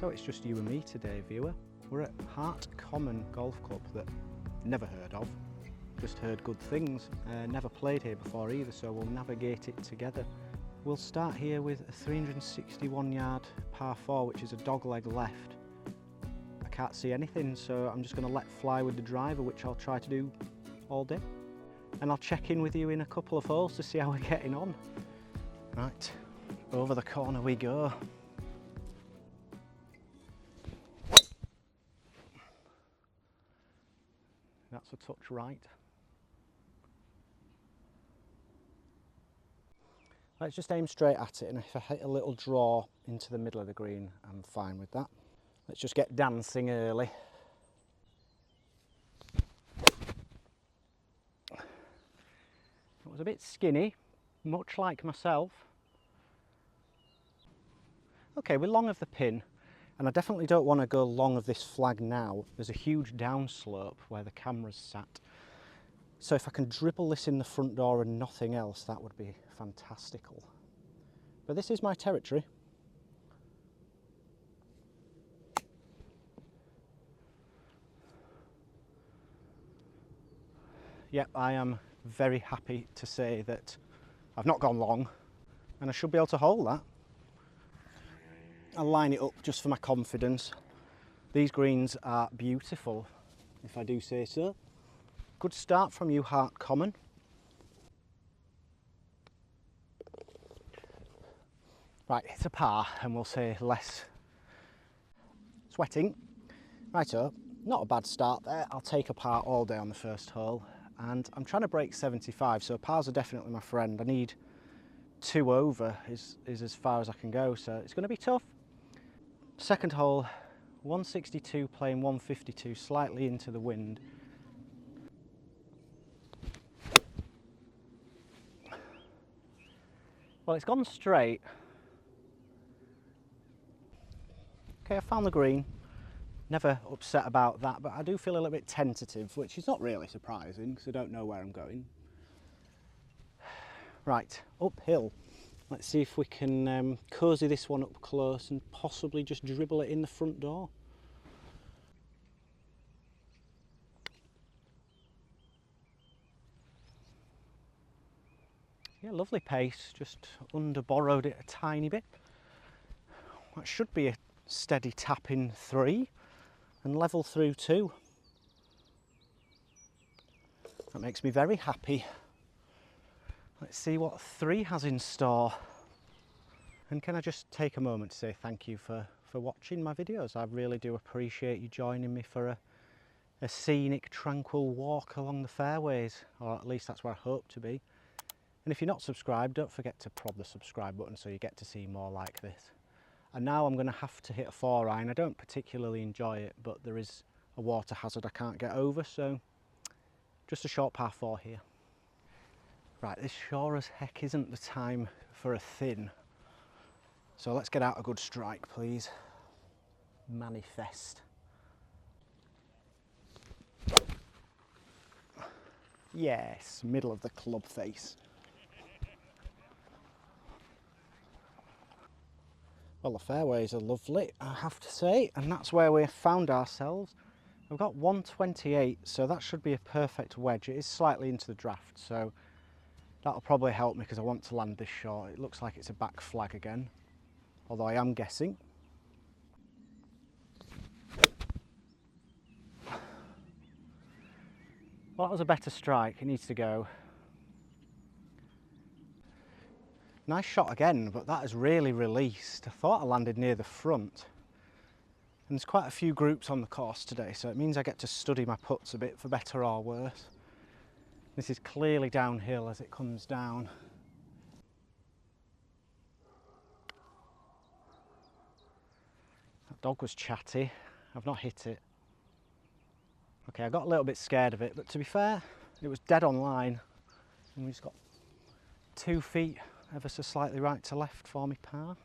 So it's just you and me today, viewer. We're at Hart Common Golf Club that never heard of, just heard good things. Never played here before either, so we'll navigate it together. We'll start here with a 361 yard par 4, which is a dogleg left. I can't see anything, so I'm just going to let fly with the driver, which I'll try to do all day. And I'll check in with you in a couple of holes to see how we're getting on. Right, over the corner we go. That's a touch right. Let's just aim straight at it, and if I hit a little draw into the middle of the green, I'm fine with that. Let's just get dancing early. It was a bit skinny, much like myself. Okay, we're long of the pin, and I definitely don't want to go long of this flag now. There's a huge downslope where the camera's sat. So if I can dribble this in the front door and nothing else, that would be fantastical. But this is my territory. Yep, I am very happy to say that I've not gone long, and I should be able to hold that. I'll line it up just for my confidence. These greens are beautiful, if I do say so. Good start from you, Hart Common. Right, it's a par, and we'll say less sweating. Righto, not a bad start there. I'll take a par all day on the first hole, and I'm trying to break 75, so pars are definitely my friend. I need 2 over is as far as I can go, so it's going to be tough. Second hole, 162 playing 152, slightly into the wind. Well, it's gone straight. Okay, I found the green. Never upset about that, but I do feel a little bit tentative, which is not really surprising because I don't know where I'm going. Right, uphill. Let's see if we can cosy this one up close and possibly just dribble it in the front door. Yeah, lovely pace, just under borrowed it a tiny bit. That should be a steady tap in 3 and level through 2. That makes me very happy. Let's see what 3 has in store. And can I just take a moment to say thank you for watching my videos. I really do appreciate you joining me for a scenic, tranquil walk along the fairways, or at least that's where I hope to be. And if you're not subscribed, don't forget to prod the subscribe button so you get to see more like this. And now I'm going to have to hit a 4-iron. I don't particularly enjoy it, but there is a water hazard I can't get over, so just a short par 4 here. Right, this sure as heck isn't the time for a thin. So let's get out a good strike, please. Manifest. Yes, middle of the club face. Well, the fairways are lovely, I have to say, and that's where we found ourselves. We've got 128, so that should be a perfect wedge. It is slightly into the draft, so that'll probably help me because I want to land this short. It looks like it's a back flag again, although I am guessing. Well, that was a better strike. It needs to go. Nice shot again, but that has really released. I thought I landed near the front. And there's quite a few groups on the course today, so it means I get to study my putts a bit for better or worse. This is clearly downhill as it comes down. That dog was chatty. I've not hit it. Okay, I got a little bit scared of it, but to be fair, it was dead on line. And we just got 2 feet ever so slightly right to left for me par.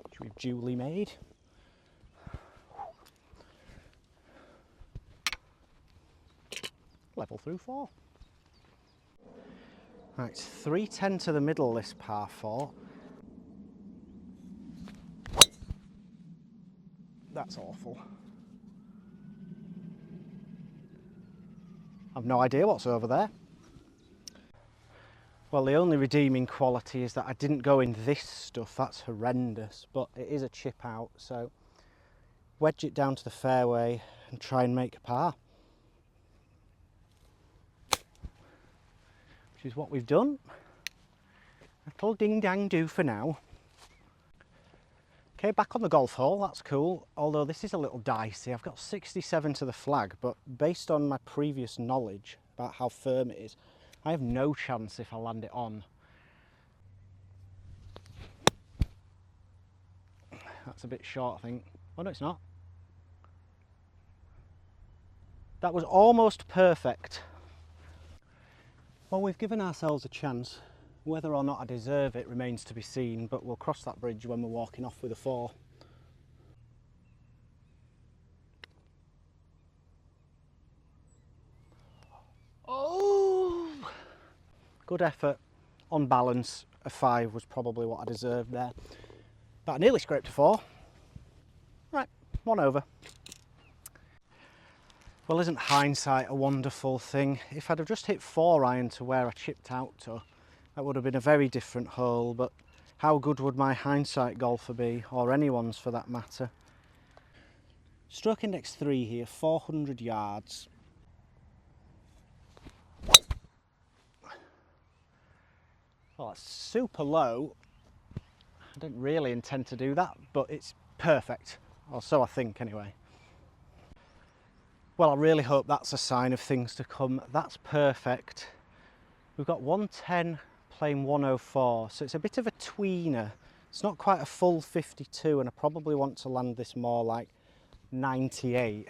Which we've duly made. Level through 4. Right, 310 to the middle this par 4. That's awful. I've no idea what's over there. Well, the only redeeming quality is that I didn't go in this stuff. That's horrendous, but it is a chip out, so wedge it down to the fairway and try and make a par. Which is what we've done. That'll ding dang do for now. Okay, back on the golf hole, that's cool, although this is a little dicey. I've got 67 to the flag, but based on my previous knowledge about how firm it is, I have no chance if I land it on. That's a bit short, I think. Oh no, it's not. That was almost perfect. Well, we've given ourselves a chance. Whether or not I deserve it remains to be seen, but we'll cross that bridge when we're walking off with a 4. Oh! Good effort. On balance, a 5 was probably what I deserved there. But I nearly scraped a 4. Right, 1 over. Well, isn't hindsight a wonderful thing? If I'd have just hit 4 iron to where I chipped out to, that would have been a very different hole, but how good would my hindsight golfer be, or anyone's for that matter? Stroke index 3 here, 400 yards. Well, that's super low. I didn't really intend to do that, but it's perfect, or so I think anyway. Well, I really hope that's a sign of things to come. That's perfect. We've got 110 playing 104, so it's a bit of a tweener. It's not quite a full 52, and I probably want to land this more like 98.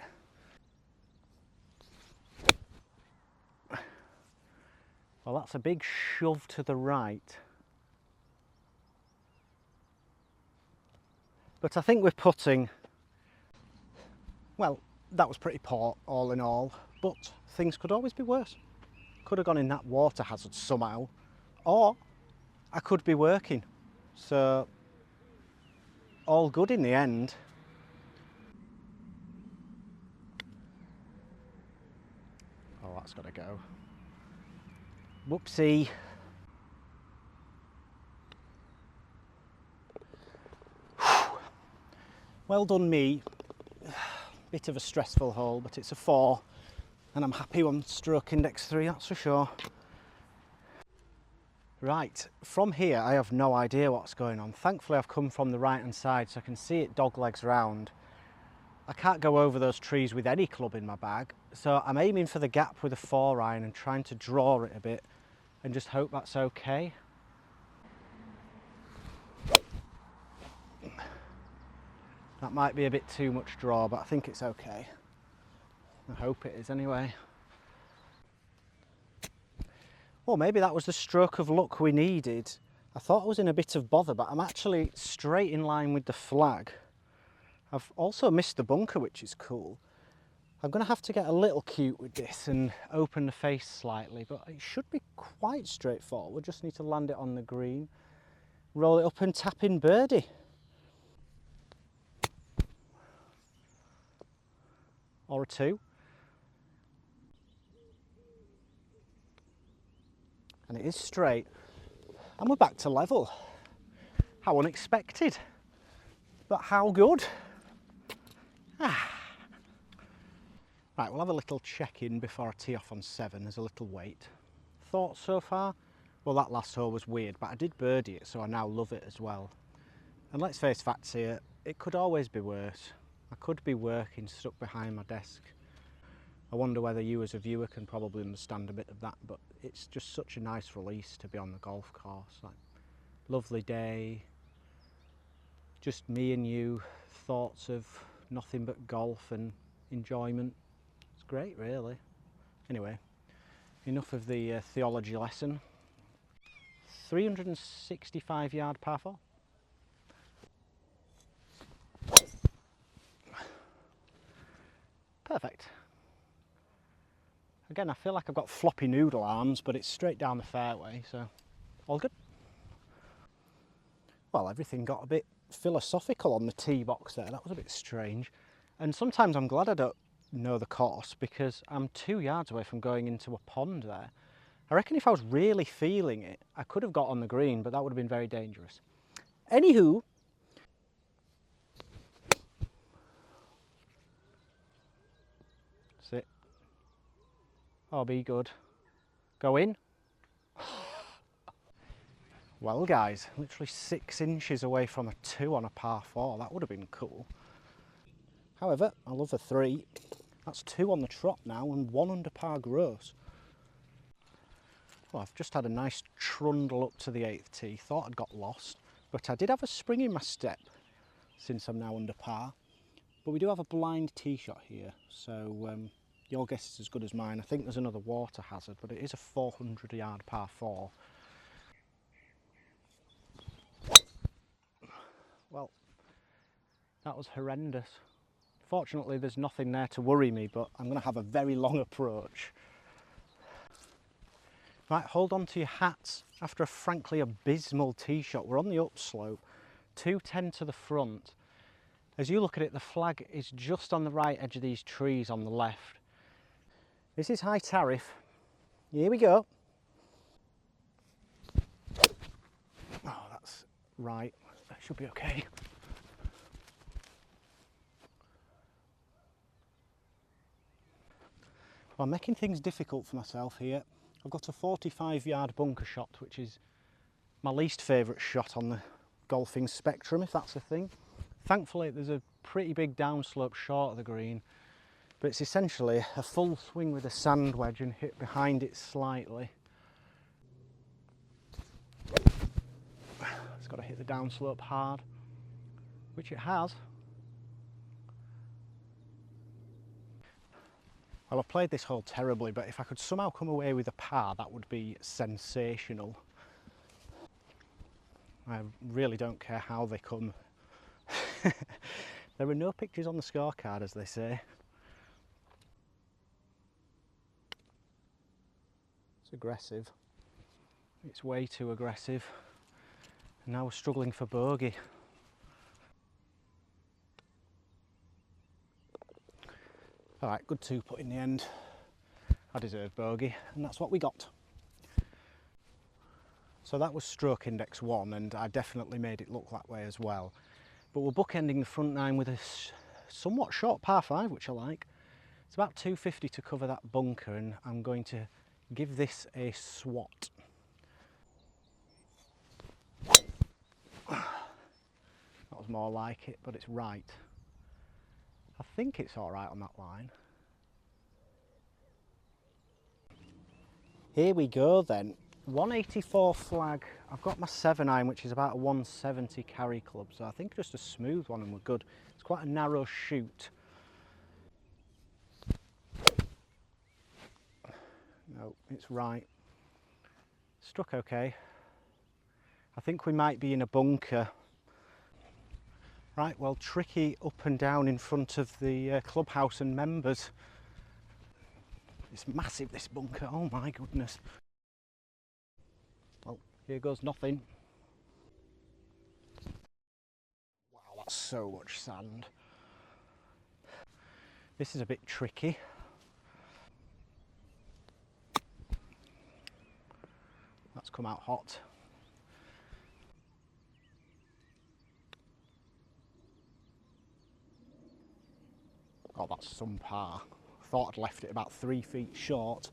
Well, that's a big shove to the right. But I think we're putting, well, that was pretty poor all in all, but things could always be worse. Could have gone in that water hazard somehow, or I could be working. So, all good in the end. Oh, that's got to go. Whoopsie. Well done me. Bit of a stressful hole, but it's a 4, and I'm happy on stroke index 3, that's for sure. Right, from here I have no idea what's going on. Thankfully I've come from the right hand side so I can see it dog legs round. I can't go over those trees with any club in my bag, so I'm aiming for the gap with a 4 iron and trying to draw it a bit and just hope that's okay. That might be a bit too much draw, but I think it's okay. I hope it is anyway. Well, maybe that was the stroke of luck we needed. I thought I was in a bit of bother, but I'm actually straight in line with the flag. I've also missed the bunker, which is cool. I'm going to have to get a little cute with this and open the face slightly, but it should be quite straightforward. Just need to land it on the green, roll it up and tap in birdie. Or a 2. And it is straight. And we're back to level. How unexpected, but how good. Ah. Right, we'll have a little check-in before I tee off on 7 as a little wait. Thoughts so far? Well, that last hole was weird, but I did birdie it, so I now love it as well. And let's face facts here, it could always be worse. I could be working stuck behind my desk. I wonder whether you as a viewer can probably understand a bit of that, but it's just such a nice release to be on the golf course. Like, lovely day, just me and you, thoughts of nothing but golf and enjoyment. It's great, really. Anyway, enough of the theology lesson. 365 yard par 4. Perfect. Again, I feel like I've got floppy noodle arms, but it's straight down the fairway, so all good. Well, everything got a bit philosophical on the tee box there. That was a bit strange. And sometimes I'm glad I don't know the course, because I'm 2 yards away from going into a pond there. I reckon if I was really feeling it, I could have got on the green, but that would have been very dangerous. Anywho, that's it. Oh, be good. Go in. Well guys, literally 6 inches away from a 2 on a par 4. That would have been cool. However, I love a 3. That's 2 on the trot now and 1 under par gross. Well, I've just had a nice trundle up to the 8th tee. Thought I'd got lost, but I did have a spring in my step since I'm now under par. But we do have a blind tee shot here, so your guess is as good as mine. I think there's another water hazard, but it is a 400 yard par 4. Well, that was horrendous. Fortunately, there's nothing there to worry me, but I'm going to have a very long approach. Right, hold on to your hats. After a frankly abysmal tee shot, we're on the upslope, 210 to the front. As you look at it, the flag is just on the right edge of these trees on the left. This is high tariff. Here we go. Oh, that's right. That should be okay. Well, I'm making things difficult for myself here. I've got a 45 yard bunker shot, which is my least favourite shot on the golfing spectrum, if that's a thing. Thankfully, there's a pretty big downslope short of the green, but it's essentially a full swing with a sand wedge and hit behind it slightly. It's got to hit the downslope hard, which it has. Well, I've played this hole terribly, but if I could somehow come away with a par, that would be sensational. I really don't care how they come. There are no pictures on the scorecard, as they say. It's aggressive. It's way too aggressive. And now we're struggling for bogey. Alright, good 2-putt in the end. I deserved bogey, and that's what we got. So that was stroke index 1, and I definitely made it look that way as well. But we're bookending the front 9 with a somewhat short par 5, which I like. It's about 250 to cover that bunker, and I'm going to give this a swat. That was more like it, but it's right. I think it's all right on that line. Here we go then. 184 flag. I've got my 7-iron, which is about a 170 carry club, so I think just a smooth one and we're good. It's quite a narrow shoot. No, it's right. Struck okay. I think we might be in a bunker. Right, well, tricky up and down in front of the clubhouse and members. It's massive, this bunker, oh my goodness. Well, here goes nothing. Wow, that's so much sand. This is a bit tricky. That's come out hot. Oh, that's some par. Thought I'd left it about 3 feet short.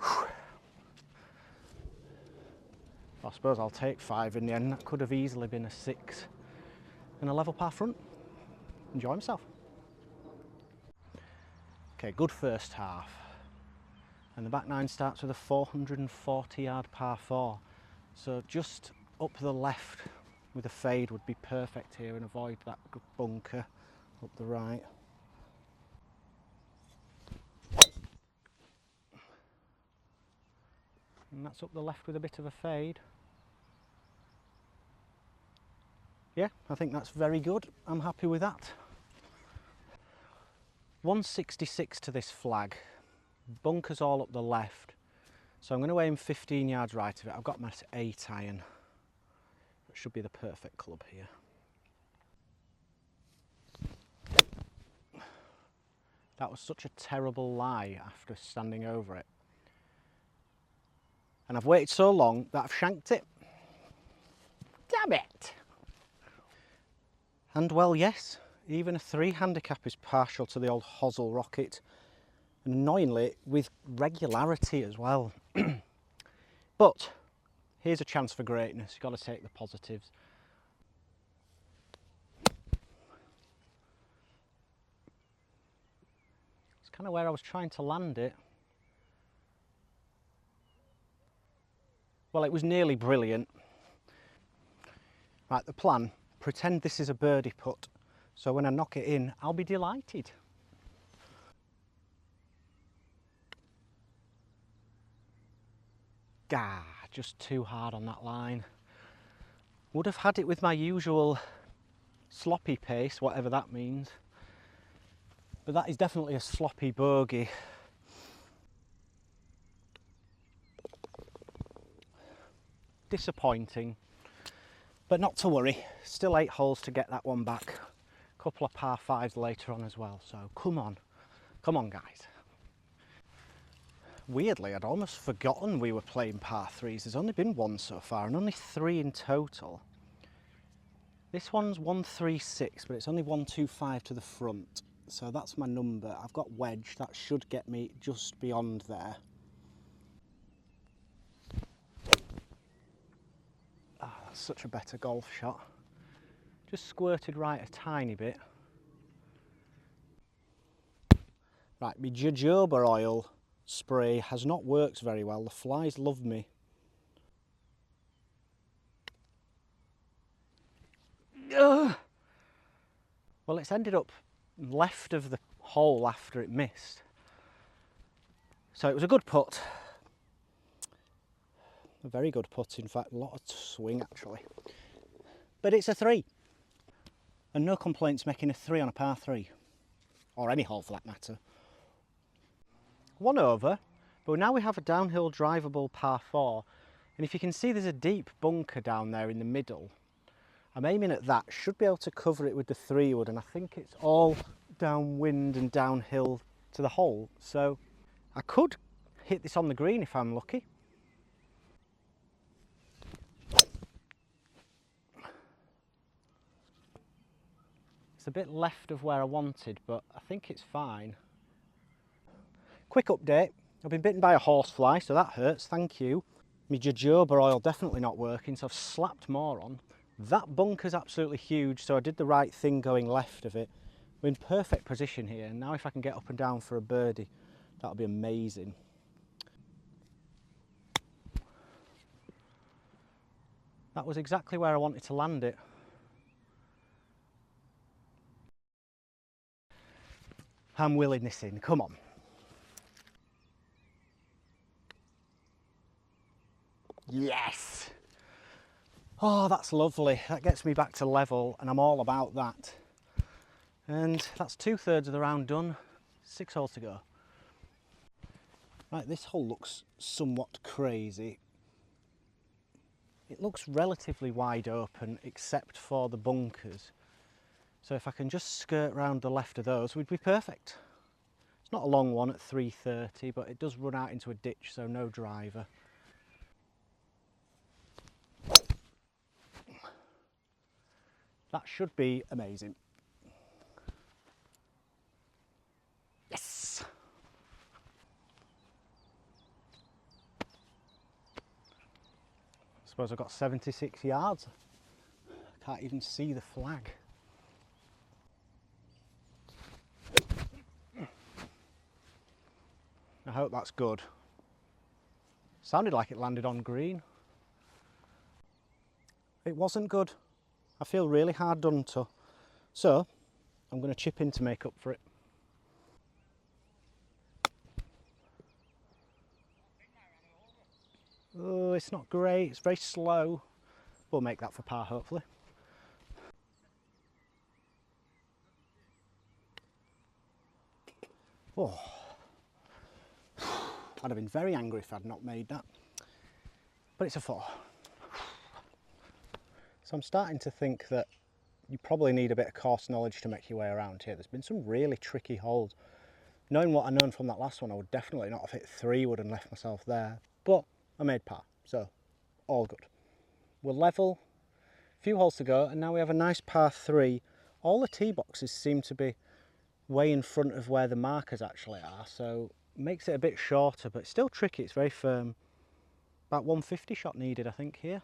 Whew. I suppose I'll take 5 in the end. That could have easily been a 6 and a level par front. Enjoy himself. Okay, good first half. And the back 9 starts with a 440 yard par 4. So just up the left with a fade would be perfect here and avoid that bunker up the right. And that's up the left with a bit of a fade. Yeah, I think that's very good. I'm happy with that. 166 to this flag. Bunkers all up the left. So I'm going to aim 15 yards right of it. I've got my 8-iron. Should be the perfect club here. That was such a terrible lie after standing over it. And I've waited so long that I've shanked it. Damn it! And well, yes, even a 3 handicap is partial to the old hosel rocket. Annoyingly, with regularity as well. But here's a chance for greatness. You've got to take the positives. It's kind of where I was trying to land it. Well, it was nearly brilliant. Right, the plan, pretend this is a birdie putt. So when I knock it in, I'll be delighted. Gah, just too hard on that line. Would have had it with my usual sloppy pace, whatever that means. But that is definitely a sloppy bogey. Disappointing, but not to worry. Still 8 holes to get that one back. A couple of par 5s later on as well, so come on guys. Weirdly, I'd almost forgotten we were playing par 3s. There's only been 1 so far and only 3 in total. This one's 136, but it's only 125 to the front. So that's my number. I've got wedge, that should get me just beyond there. Ah, that's such a better golf shot. Just squirted right a tiny bit. Right, my jojoba oil spray has not worked very well. The flies love me. Ugh. Well, it's ended up left of the hole after it missed. So it was a good putt. A very good putt, in fact, a lot of swing actually. But it's a 3. And no complaints making a 3 on a par 3. Or any hole for that matter. 1 over, but now we have a downhill drivable par 4. And if you can see, there's a deep bunker down there in the middle. I'm aiming at that, should be able to cover it with the 3-wood, and I think it's all downwind and downhill to the hole. So I could hit this on the green if I'm lucky. It's a bit left of where I wanted, but I think it's fine. Quick update, I've been bitten by a horsefly, so that hurts, thank you. My jojoba oil definitely not working, so I've slapped more on. That bunker's absolutely huge, so I did the right thing going left of it. We're in perfect position here, and now if I can get up and down for a birdie, that'll be amazing. That was exactly where I wanted to land it. I'm willing this in, come on. Yes! Oh, that's lovely. That gets me back to level, and I'm all about that. And that's 2/3 of the round done. 6 holes to go. Right, this hole looks somewhat crazy. It looks relatively wide open, except for the bunkers. So if I can just skirt round the left of those, we'd be perfect. It's not a long one at 330, but it does run out into a ditch, so no driver. That should be amazing. Yes! I suppose I've got 76 yards. I can't even see the flag. I hope that's good. Sounded like it landed on green. It wasn't good. I feel really hard done to. So, I'm going to chip in to make up for it. Oh, it's not great. It's very slow. We'll make that for par, hopefully. Oh. I'd have been very angry if I'd not made that. But it's a 4. So I'm starting to think that you probably need a bit of course knowledge to make your way around here. There's been some really tricky holes. Knowing what I known from that last one, I would definitely not have hit 3 wood and left myself there, but I made par, so all good. We're level, a few holes to go, and now we have a nice par 3. All the tee boxes seem to be way in front of where the markers actually are, so it makes it a bit shorter, but it's still tricky. It's very firm. About 150 shot needed, I think, here.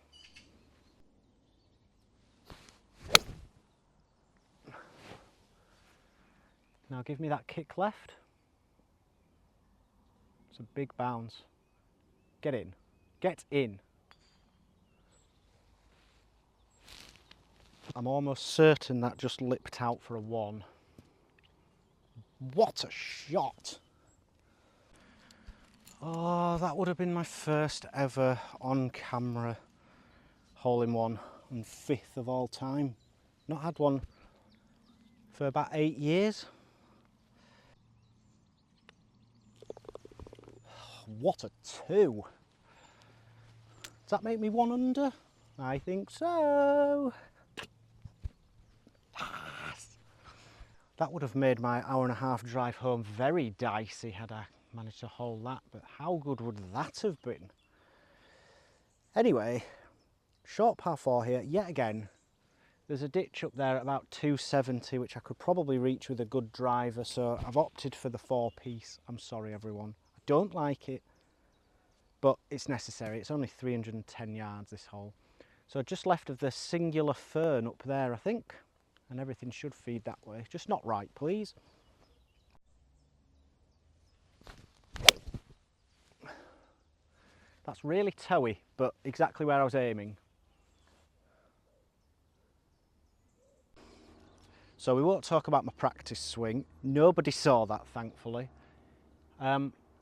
Now give me that kick left. It's a big bounce. Get in. Get in. I'm almost certain that just lipped out for a 1. What a shot! Oh, that would have been my first ever on-camera hole-in-one and 5th of all time. Not had one for about 8 years. What a 2! Does that make me 1 under? I think so. Yes. That would have made my hour-and-a-half drive home very dicey had I managed to hold that, but how good would that have been? Anyway, short par 4 here, yet again. There's a ditch up there at about 270, which I could probably reach with a good driver, so I've opted for the 4-piece. I'm sorry, everyone. I don't like it, but it's necessary. It's only 310 yards, this hole. So just left of the singular fern up there, I think, and everything should feed that way. Just not right, please. That's really toey, but exactly where I was aiming. So we won't talk about my practice swing. Nobody saw that, thankfully.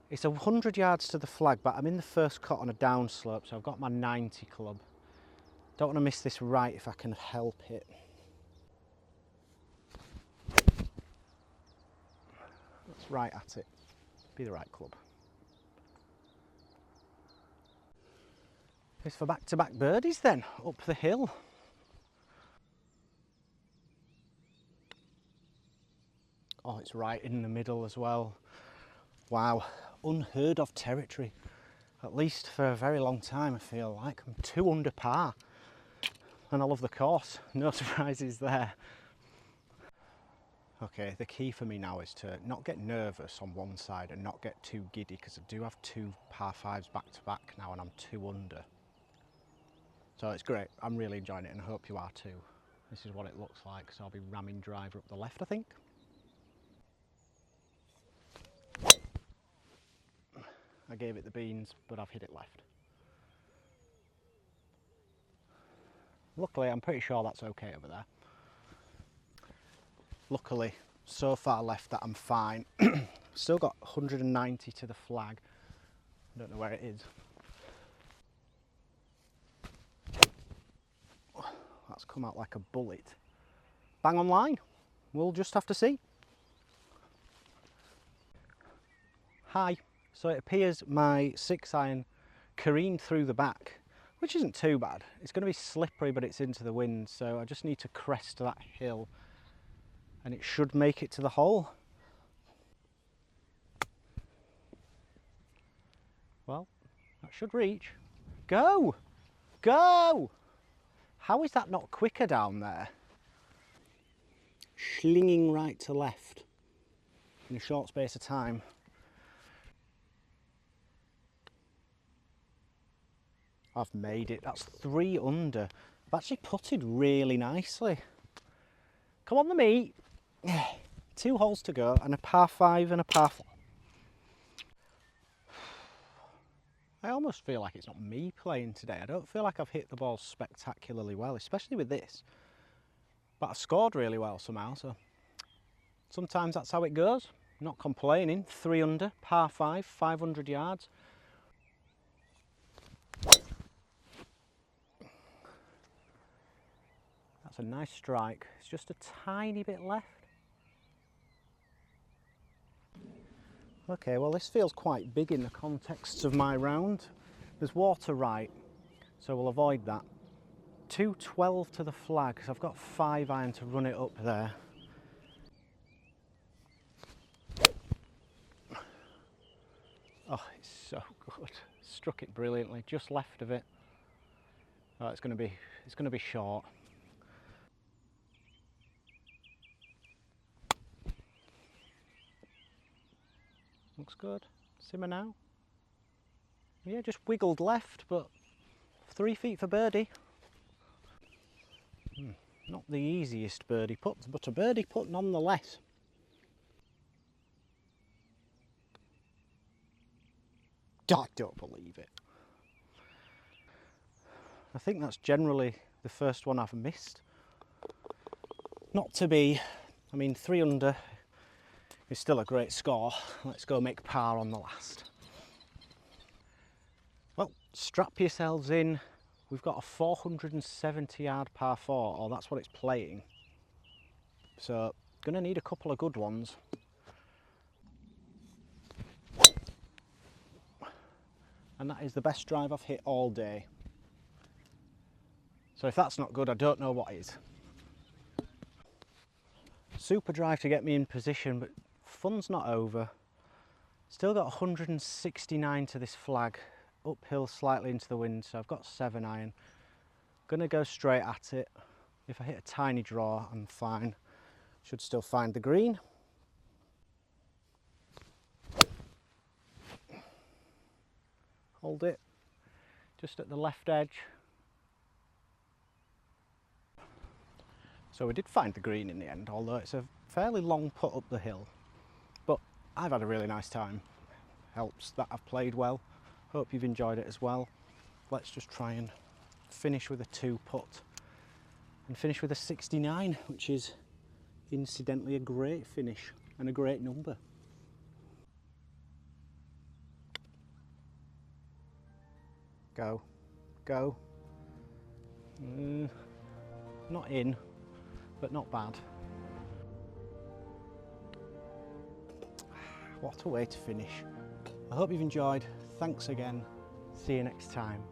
It's 100 yards to the flag, but I'm in the first cut on a downslope, so I've got my 90 club. Don't want to miss this right if I can help it. That's right at it. Be the right club. It's for back-to-back birdies then, up the hill. Oh, it's right in the middle as well. Wow, unheard of territory. At least for a very long time, I feel like. I'm 2 under par. And I love the course, no surprises there. Okay, the key for me now is to not get nervous on one side and not get too giddy, because I do have 2 par 5s back to back now and I'm 2 under. So it's great, I'm really enjoying it and I hope you are too. This is what it looks like, so I'll be ramming driver up the left, I think. I gave it the beans, but I've hit it left. Luckily, I'm pretty sure that's okay over there. Luckily, so far left that I'm fine. Still got 190 to the flag. I don't know where it is. That's come out like a bullet. Bang on line. We'll just have to see. Hi. So it appears my 6-iron careened through the back, which isn't too bad. It's going to be slippery, but it's into the wind, so I just need to crest that hill and it should make it to the hole. Well, that should reach. Go! Go! How is that not quicker down there? Slinging right to left in a short space of time. I've made it. That's 3 under. I've actually putted really nicely. Come on the meat. 2 holes to go and a par 5 and a par 4. I almost feel like it's not me playing today. I don't feel like I've hit the ball spectacularly well, especially with this. But I've scored really well somehow, so sometimes that's how it goes. Not complaining. 3 under, par 5, 500 yards. That's a nice strike. It's just a tiny bit left. Okay, well this feels quite big in the context of my round. There's water right, so we'll avoid that. 212 to the flag, so I've got 5 iron to run it up there. Oh, it's so good. Struck it brilliantly, just left of it. Oh, it's going to be short. Looks good. Simmer now. Yeah, just wiggled left, but 3 feet for birdie. Not the easiest birdie putt, but a birdie putt nonetheless. I don't believe it. I think that's generally the first one I've missed. Not to be, I mean 3 under is still a great score. Let's go make par on the last. Well, strap yourselves in. We've got a 470 yard par 4, or that's what it's playing. So, gonna need a couple of good ones. And that is the best drive I've hit all day. So if that's not good, I don't know what is. Super drive to get me in position, but fun's not over. Still got 169 to this flag, uphill slightly into the wind, so I've got 7 iron. Gonna go straight at it. If I hit a tiny draw, I'm fine. Should still find the green. Hold it, just at the left edge. So we did find the green in the end, although it's a fairly long putt up the hill. But I've had a really nice time. Helps that I've played well. Hope you've enjoyed it as well. Let's just try and finish with a 2 putt and finish with a 69, which is incidentally a great finish and a great number. Go, go. Not in, but not bad. What a way to finish. I hope you've enjoyed. Thanks again. See you next time.